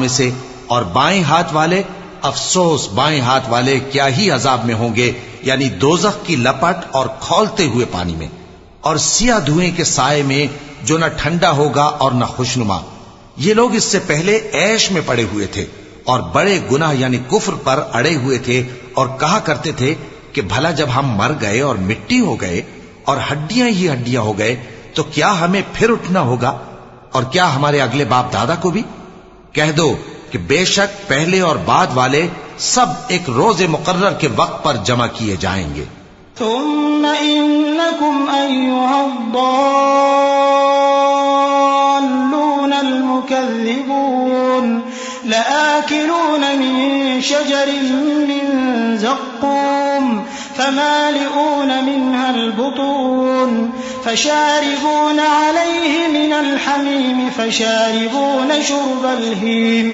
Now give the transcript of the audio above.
میں سے، اور بائیں ہاتھ والے افسوس، بائیں ہاتھ والے کیا ہی عذاب میں ہوں گے، یعنی دوزخ کی لپٹ اور کھولتے ہوئے پانی میں، اور سیاہ دھوئیں کے سائے میں جو نہ ٹھنڈا ہوگا اور نہ خوشنما۔ یہ لوگ اس سے پہلے عیش میں پڑے ہوئے تھے اور بڑے گناہ یعنی کفر پر اڑے ہوئے تھے، اور کہا کرتے تھے کہ بھلا جب ہم مر گئے اور مٹی ہو گئے اور ہڈیاں ہی ہڈیاں ہو گئے تو کیا ہمیں پھر اٹھنا ہوگا، اور کیا ہمارے اگلے باپ دادا کو بھی؟ کہہ دو کہ بے شک پہلے اور بعد والے سب ایک روز مقرر کے وقت پر جمع کیے جائیں گے۔ ثم إنكم أيها الضالون المكذبون لآكلون من شجر من زقوم فمالئون منها البطون فشاربون عليه من الحميم فشاربون شرب الهيم